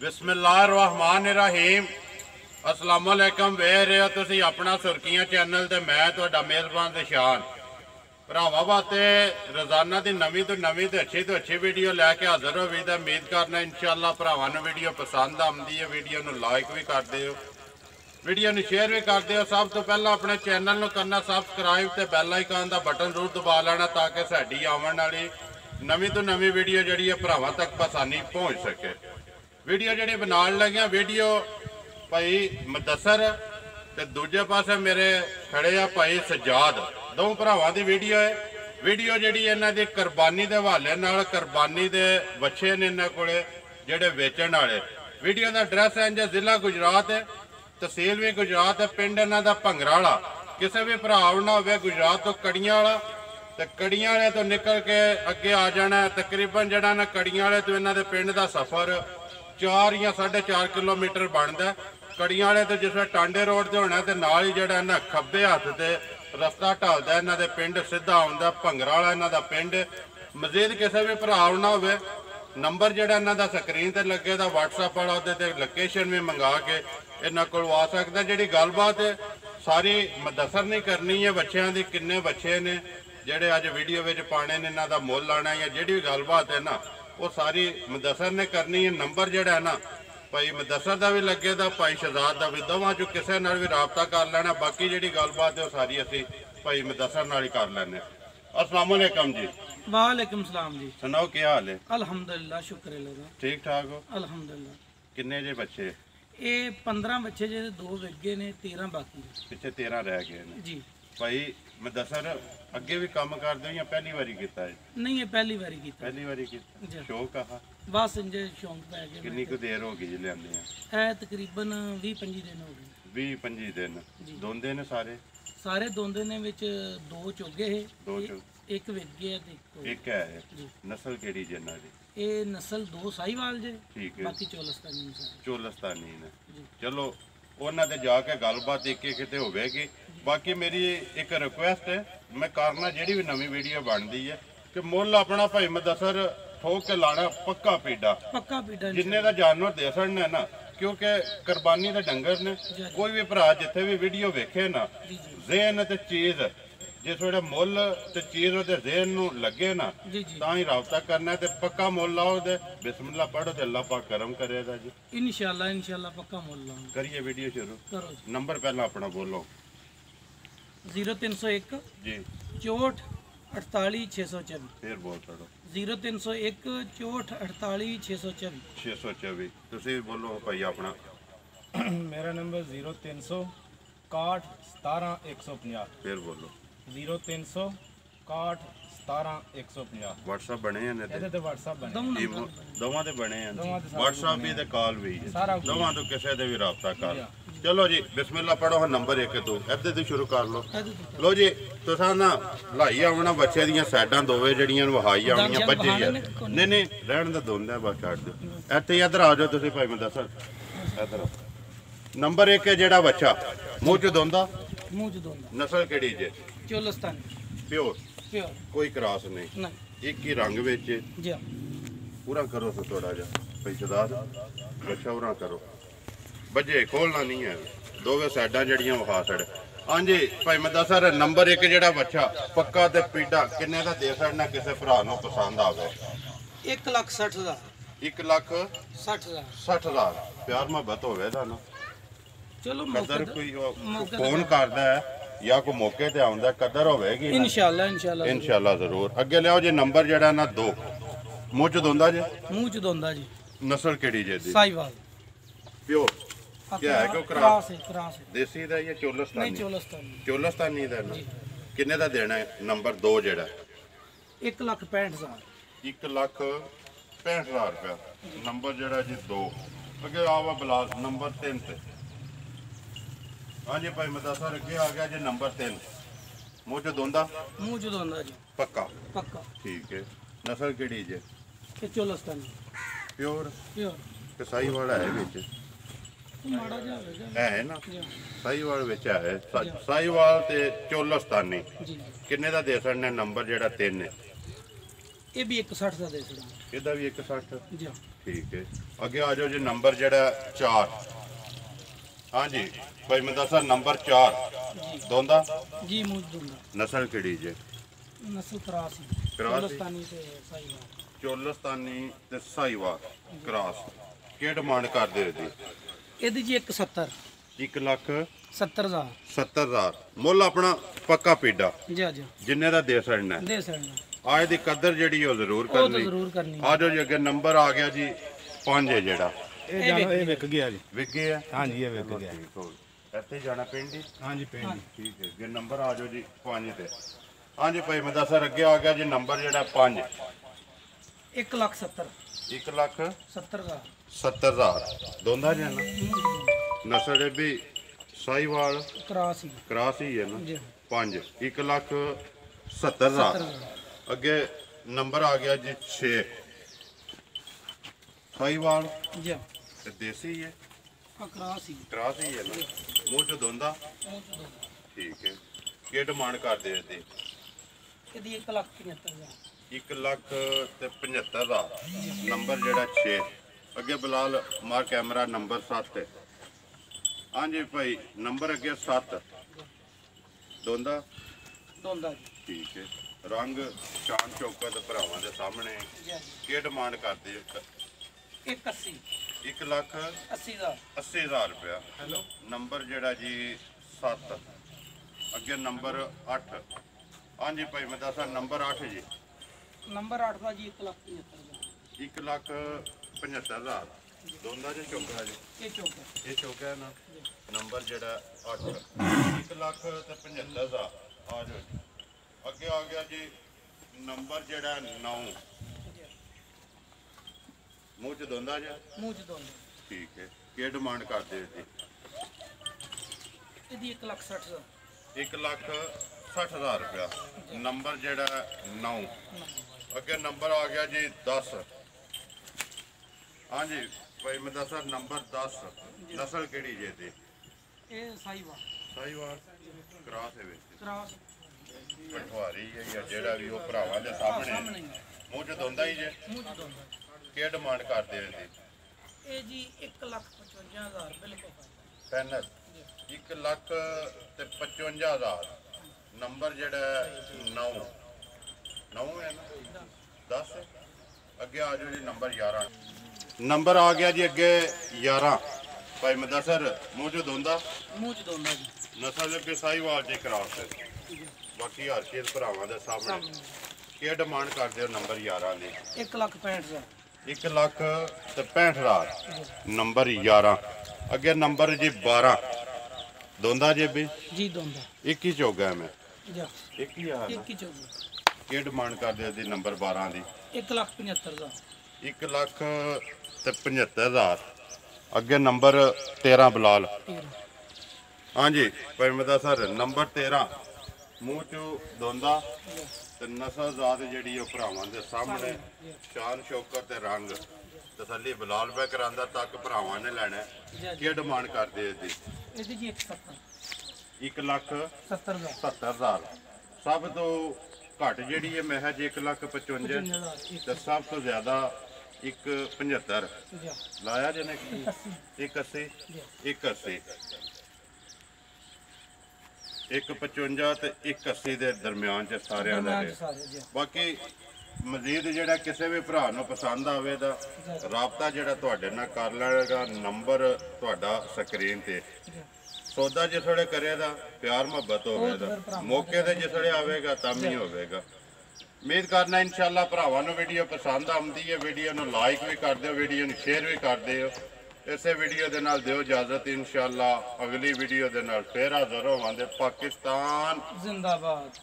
बिस्मिल्लाहिर्रहमानिर्रहीम अस्सलाम वालेकुम। वेख रहे हो तुसी अपना सुर्खियां चैनल ते मैं तुहाडा मेज़बान निशान भरावां वास्ते रोजाना की नवीं तो अच्छी वीडियो लैके हाजिर हो भी। उम्मीद करना इंशाअल्लाह भरावां नूं वीडियो पसंद आती है। वीडियो नूं लाइक भी करते हो, वीडियो नूं शेयर भी करते हो। सब तो पहला अपने चैनल नूं करना सबसक्राइब ते बैल आइकन का बटन जरूर दबा लेना ताकि साडी आवन वाली नवीं तो नवीं वीडियो जिहड़ी है भरावां तक आसानी पहुँच सके। वीडियो जी बना लगे वीडियो भाई मुदस्सर ते दूजे पासे मेरे खड़े आ भाई सजाद, दो भरावां दी वीडियो है। वीडियो जी इन्हां दी कुरबानी के हवाले नाल कुरबानी के बच्चे ने इन्हां कोले जिहड़े वेचण वाले। वीडियो का एड्रैस है इंज जिला गुजरात है, तहसील भी गुजरात है, पिंड इन्हां दा भंगराला। किसी भी भरा ना हो गुजरात तो कड़ियां वाला तो कड़ियां वाले तो निकल के अगे आ जाना। तकरीबन जिहड़ा ना कड़ियां वाले तो इन्हां दे पिंड दा सफ़र 4 या 4.5 किलोमीटर बनता। कड़ियां वाले तो जिस टांडे रोड से होना तो नाल ही जिहड़ा ना खब्बे हत्थ से रस्ता ढलदा इन्हां दे पिंड सीधा आउंदा भंगराला इन्हां दा पिंड। मजीद किसी भी भरा ना हो नंबर जिहड़ा इन्हां दा स्क्रीन ते लगे दा WhatsApp वाला उहदे ते लोकेशन भी मंगा के इन्हां कोल आ सकदा। जिहड़ी गलबात सारी मुदस्सर नहीं करनी है बच्चों की, किन्ने बच्चे ने जिहड़े अज वीडियो विच पाने ने, इन्हां दा मुल लाना या जिहड़ी भी गलबात है ना वो सारी मुदस्सर ने करनी है। नंबर जिहड़ा है ना भाई मुदस्सर का भी लगे दा, भाई शहजाद का भी, दोवां चों किसी नाल भी राबता कर लेना। बाकी जिहड़ी गलबात है वो सारी असीं भाई मुदस्सर नाल ही कर लैने। अस्सलाम वालेकुम जी। वालेकुम सलाम जी। सुनाओ क्या हाल है? अल्हम्दुलिल्लाह, शुक्र है। ठीक ठाक हो? अल्हम्दुलिल्लाह। किन्ने जे बच्चे? ये 15 बच्चे जे 2 विक गए ने, 13 बाकी पिछे 13 रह गए ने जी। भाई मुदस्सर अगे भी काम करदे हो या पहली बारी कीता है? नहीं, ये पहली बारी की पहली बारी कीता। शौक आ? बस इंजे शौक पै गया। कितनी को देर हो गई लियांदे हैं? है तकरीबन 20-25 दिन हो गए। 20-25 दिन दोंदे ने सारे? सारे दोंदे ने विच 2 चोगे है, दो एक विक गया ते एक है। नस्ल केड़ी जे इन्हां दी? ये नस्ल 2 साहिवाल जे, ठीक है, बाकी चोलस्तानी ने सारे। चोलस्तानी ने। चलो उन्हां ते जाके गलबात एक किते होवेगी। बाकी मेरी एक रिक्वेस्ट है, मैं करना जिहड़ी भी नवीं वीडियो बनदी है कि मुल अपना भाई मुदस्सर ठोक के लाना पक्का पीड़ा जिन्ने का जानवर दे सकने ना, क्योंकि कुरबानी के डंगर ने। कोई भी भरा जिथे भी वीडियो वेखे ना, ज़हन ते चीज़ जिस वे मुल ते चीज़ वो ज़हन नूं लगे ना तां ही राबता करना ते पक्का मुल लाओ दे। बिस्मिल्लाह पढ़ो ते अल्लाह पाक करम करेगा जी। इंशाअल्लाह पक्का मुल लाऊंगा। करिए वीडियो शुरू करो। नंबर पहला अपना बोलो। 0301 जी 64 48 624। फिर बोल पढ़ो। 0301 64 48 624। 624 तुसी बोलो भाई अपना। मेरा नंबर 0300 61 17 150। फिर बोलो। 0300 61 17 150। WhatsApp बने हैं ने ਇਹਦੇ ਤੇ WhatsApp ਬਣੇ दोवां ते बने हैं। ਦੋਵਾਂ ਤੇ ਸਾਰੇ WhatsApp भी ते कॉल भी है, सारा कुछ। दोवां तो किसी दे भी राबता कर। चलो जी बिस्मिल्लाह पढ़ो। हाँ नंबर 1 तो इधर तो शुरू कर लो। लो जी तुसा ना लाई आवना बच्चे दियां साइडां दोवे जड़ियां वहाई आवनियां बच्चे नहीं नहीं रहन दे दोंदा बस छੱਡ दो। ਇੱਥੇ इधर आ जाओ तुसी भाई मुदस्सर इधर। नंबर 1 है जेड़ा बच्चा मुंह च दोंदा, नस्ल केड़ी जे? चोलस्तानी प्योर प्योर, कोई क्रॉस नहीं, एक ही रंग विच जी। पूरा करो तो थोड़ा जा भाई शहजाद बच्चा पूरा करो। बजे खोलना नहीं है, दोवे साइडां जड़ियां वखा छड़। हाँ जी भाई मुदस्सर नंबर 1 जेड़ा बच्चा पक्का ते पीड़ा किन्ने दा दे सकना किसी भरा नूं पसंद आवे? 1,60,000। 1,60,000 प्यार मोहब्बत होवे दा ना। चलो कदर कोई फोन करदा है या कोई मौके ते आउंदा कदर होवेगी इंशाअल्लाह जरूर। अगे लियाओ जी नंबर जेड़ा ना 2 मुंह च दोंदा जे? मुंह च दोंदा जी। नस्ल केड़ी जे दी? साहिवाल प्योर क्या है क्यों क्रॉस है? देसी दा या चोलस्तानी? नहीं चोलस्तानी। चोलस्तानी दा ना। किन्ने दा देना है नंबर 2 जेड़ा? 1,65,000। 1,65,000 रुपया नंबर जेड़ा जी 2। अगे आवा बलास नंबर 3 ते। हाँ जी भाई मुदस्सर अगे आ गया जी नंबर 3। मुंह च दोंदा? मुंह च दोंदा जी। पक्का ठीक है। नस्ल केड़ी जे? Cholistani pure pure. ते साहिवाल है विच? माड़ा जा है ना साहिवाल विच है। साहिवाल ते चोलस्तानी किन्ने दा दे सकने नंबर जेड़ा 3 है? ये भी 1,60 दा दे सकदा। ਇਹਦਾ ਵੀ 160 जी। ਠੀਕ ਹੈ। ਅੱਗੇ ਆ ਜਾਓ ਜੀ ਨੰਬਰ ਜਿਹੜਾ 4। ਹਾਂਜੀ ਭਾਈ ਮੈਂ ਦੱਸਾਂ ਨੰਬਰ 4 ਦੋਂਦਾ ਜੀ ਮੂੰਹ ਦੁੰਦਾ ਨਸਲ ਕਿਹੜੀ ਜੇ? ਨਸਲ ਕਰਾਸੀ ਕਰਾਸੀ। ਹਿੰਦੁਸਤਾਨੀ ਤੇ ਸਾਈਵਾਲ। ਚੋਲਸਤਾਨੀ ਤੇ ਸਾਈਵਾਲ ਕ੍ਰਾਸ। ਕੀ ਡਿਮਾਂਡ ਕਰਦੇ ਇਹਦੀ? ਇਹਦੀ ਜੀ 170 1,70,000 70000 ਮੁੱਲ ਆਪਣਾ ਪੱਕਾ ਪੀਡਾ ਜੀ ਜੀ ਜਿੰਨੇ ਦਾ ਦੇ ਸਕਣਾ ਦੇ ਸਕਣਾ ਆਏ ਦੀ ਕਦਰ ਜਿਹੜੀ ਉਹ ਜ਼ਰੂਰ ਉਹ ਤਾਂ ਕਰਨੀ। ਜ਼ਰੂਰ ਕਰਨੀ ਆ ਜਾਓ ਜੀ ਅੱਗੇ ਨੰਬਰ ਆ ਗਿਆ ਜੀ 5 ਹੈ ਜਿਹੜਾ ਇਹ ਜਾਨਵਰ ਇਹ ਵਿਕ ਗਿਆ ਜੀ। ਵਿਗੇ ਆ। ਹਾਂਜੀ ਇਹ ਵਿਕ ਗਿਆ। ਠੀਕ ਹੋ ਗਿਆ। ਇੱਥੇ ਜਾਣਾ ਪਿੰਡ ਹੀ। ਹਾਂਜੀ ਪਿੰਡ ਜੀ। ਠੀਕ ਹੈ ਅੱਗੇ ਨੰਬਰ ਆ ਜਾਓ ਜੀ 5 ਤੇ। ਹਾਂਜੀ ਭਾਈ ਮੈਂ ਦੱਸਾਂ ਅੱਗੇ ਆ ਗਿਆ ਜੀ ਨੰਬਰ ਜਿਹੜਾ 5 1,70,000 1,70,000 70000 ਦੋਂਦਾ ਜੀ ਨਾ ਨਸਲ ਇਹ ਵੀ ਸਾਈਵਾਲ ਕਰਾਸੀ ਕ੍ਰਾਸ ਹੀ ਹੈ ਨਾ। ਜੀ 5 1,70,000 ਅੱਗੇ ਨੰਬਰ ਆ ਗਿਆ ਜੀ 6 ਸਾਈਵਾਲ ਜੀ ਤੇ ਦੇਸੀ ਹੈ ਕਰਾਸੀ ਕ੍ਰਾਸ ਹੀ ਹੈ ਨਾ। ਮੂੰਹ ਚ ਦੋਂਦਾ ਠੀਕ ਹੈ। ਕੀ ਡਿਮਾਂਡ ਕਰਦੇ ਇਹਦੀ? ਇਹਦੀ 1,75,000 1,75,000 ਨੰਬਰ ਜਿਹੜਾ 6 ਅੱਗੇ ਬਲਾਲ ਮਾਰ ਕੈਮਰਾ ਨੰਬਰ 7 ਹਾਂਜੀ ਭਾਈ ਨੰਬਰ ਅੱਗੇ 7 ਦੋਂਦਾ ਦੋਂਦਾ ਜੀ ਠੀਕ ਹੈ। ਰੰਗ ਸ਼ਾਨ ਚੌਕਤ ਭਰਾਵਾਂ ਦੇ ਸਾਹਮਣੇ ਜੀ ਕੀ ਡਿਮਾਂਡ ਕਰਦੇ ਹੋ? 180 1,80,000 80000 ਰੁਪਇਆ ਨੰਬਰ ਜਿਹੜਾ ਜੀ 7 ਅੱਗੇ ਨੰਬਰ 8 ਹਾਂਜੀ ਭਾਈ ਮੈਂ ਦੱਸਾਂ ਨੰਬਰ 8 ਜੀ ਨੰਬਰ 8 ਦਾ ਜੀ 1,75,000 1,75,000 ਦੋਨਾਂ ਦੇ ਚੌਕਾ ਜੀ ਇਹ ਚੌਕਾ ਇਹ ਚੌਕਾ ਹੈ ਨਾ। ਨੰਬਰ ਜਿਹੜਾ 8 1,75,000 ਆ ਜਾਓ ਜੀ। ਅੱਗੇ ਆ ਗਿਆ ਜੀ ਨੰਬਰ ਜਿਹੜਾ 9 ਮੂੰਹ ਚ ਦੋਂਦਾ ਜੀ ਮੂੰਹ ਚ ਦੋਂਦਾ ਠੀਕ ਹੈ। ਕੀ ਡਿਮਾਂਡ ਕਰਦੇ ਜੀ? ਇਹਦੀ 1,60,000 1,60,000 ਰੁਪਇਆ ਨੰਬਰ ਜਿਹੜਾ 9 ਅੱਗੇ ਨੰਬਰ ਆ ਗਿਆ ਜੀ 10 ਹਾਂਜੀ ਭਾਈ ਮੈਂ ਦੱਸਾਂ ਨੰਬਰ 10 ਨਸਲ ਕਿਹੜੀ ਜੇ ਦੀ? ਇਹ ਸਾਈਵਾਲ ਸਾਈਵਾਲ ਕ੍ਰਾਸ ਹੈ ਵਿੱਚ ਕਰਾਸ ਪਟਵਾਰੀ ਹੈ ਜਾਂ ਜਿਹੜਾ ਵੀ ਉਹ ਭਰਾਵਾਂ ਦੇ ਸਾਹਮਣੇ ਸਾਹਮਣੇ ਮੂੰਹ ਚ ਦੋਂਦਾ ਹੀ ਜੇ। ਮੂੰਹ ਚ ਦੋਂਦਾ ਕੀ ਡਿਮਾਂਡ ਕਰਦੇ ਇਹਦੀ? ਇਹ ਜੀ 1,55,000 ਬਿਲਕੁਲ ਫਾਈਨਲ 1,55,000 ਨੰਬਰ ਜਿਹੜਾ 9 ਹੈ ਨਾ 10 ਅੱਗੇ ਆ ਜਾਓ ਜੀ ਨੰਬਰ 11 ਨੰਬਰ ਆ ਗਿਆ ਜੀ ਅੱਗੇ 11 ਭਾਈ ਮਦਸਰ ਮੂੰਹ ਚ ਦੋਂਦਾ ਮੂੰਹ ਚ ਦੋਂਦਾ ਜੀ ਨਸਲ ਦੇ ਸਾਈਵਾਲ ਜੀ ਕ੍ਰਾਸ ਹੈ। ਬਾਕੀ ਹਰ ਚੀਜ਼ ਭਰਾਵਾਂ ਦੇ ਸਾਹਮਣੇ ਕੀ ਡਿਮਾਂਡ ਕਰਦੇ ਹੋ ਨੰਬਰ 11 ਦੀ? 1,65,000 1,65,000 ਨੰਬਰ 11 ਅੱਗੇ ਨੰਬਰ ਜੀ 12 ਦੋਂਦਾ ਜੀ ਵੀ ਜੀ ਦੋਂਦਾ ਇੱਕ ਹੀ ਚੌਗਾ ਮੈਂ ਜੀ ਇੱਕ ਹੀ ਆ ਇੱਕ ਹੀ ਚੌਕਾ ਕੀ ਡਿਮਾਂਡ ਕਰਦੇ ਹੋ ਜੀ ਨੰਬਰ 12 ਦੀ? 1,75,000 1,75,000 ਅੱਗੇ ਨੰਬਰ 13 ਬਲਾਲ 13 ਹਾਂਜੀ ਭਾਈ ਮਦਾ ਸਰ ਨੰਬਰ 13 ਮੂੰਹ ਚੋਂ ਦੋਂਦਾ ਤੇ ਨਸਲ ਜ਼ਾਤ ਜਿਹੜੀ ਉਹ ਭਰਾਵਾਂ ਦੇ ਸਾਹਮਣੇ ਸ਼ਾਨ ਸ਼ੌਕਤ ਤੇ ਰੰਗ ਤਸੱਲੀ ਬਲਾਲ ਬੈ ਕਰਾਂਦਾ ਤੱਕ ਭਰਾਵਾਂ ਨੇ ਲੈਣਾ ਕੀ ਡਿਮਾਂਡ ਕਰਦੇ ਇਹਦੀ? ਇਹਦੀ ਜੀ 1,70,000 1,70,000 ਸਭ ਤੋਂ ਘੱਟ ਜਿਹੜੀ ਹੈ ਮਹਿਜ 1,55,000 ਤੇ ਸਭ ਤੋਂ ਜ਼ਿਆਦਾ 1,75,000 ਲਾਇਆ ਜਨੇ 1,80 1,80 1,55 ਤੇ 1,80 ਦੇ ਦਰਮਿਆਨ ਚ ਸਾਰਿਆਂ ਦਾ ਹੈ। ਬਾਕੀ ਮਜ਼ੀਦ ਜਿਹੜਾ ਕਿਸੇ ਵੀ ਭਰਾ ਨੂੰ ਪਸੰਦ ਆਵੇ ਦਾ ਰਾਬਤਾ ਜਿਹੜਾ ਤੁਹਾਡੇ ਨਾਲ ਕਰ ਲੈਗਾ ਨੰਬਰ ਤੁਹਾਡਾ ਸਕਰੀਨ ਤੇ ਸੌਦਾ ਜਿਸ ਵੇਲੇ ਕਰੇਗਾ ਪਿਆਰ ਮੁਹੱਬਤ ਹੋਵੇਗਾ ਮੌਕੇ ਤੇ ਜਿਸ ਵੇਲੇ ਆਵੇਗਾ ਤਾਂ ਵੀ ਹੋਵੇਗਾ। ਉਮੀਦ ਕਰਨਾ ਇਨਸ਼ਾਅੱਲਾ ਭਰਾਵਾਂ ਨੂੰ ਵੀਡੀਓ ਪਸੰਦ ਆਉਂਦੀ ਹੈ। ਵੀਡੀਓ ਨੂੰ ਲਾਈਕ ਵੀ ਕਰ ਦਿਓ ਵੀਡੀਓ ਨੂੰ ਸ਼ੇਅਰ ਵੀ ਕਰ ਦਿਓ। ਇਸੇ ਵੀਡੀਓ ਦੇ ਨਾਲ ਦਿਓ ਇਜਾਜ਼ਤ ਇਨਸ਼ਾਅੱਲਾ ਅਗਲੀ ਵੀਡੀਓ ਦੇ ਨਾਲ ਫੇਰ ਹਾਜ਼ਰ ਹੋਵਾਂਗੇ। ਪਾਕਿਸਤਾਨ ਜ਼ਿੰਦਾਬਾਦ।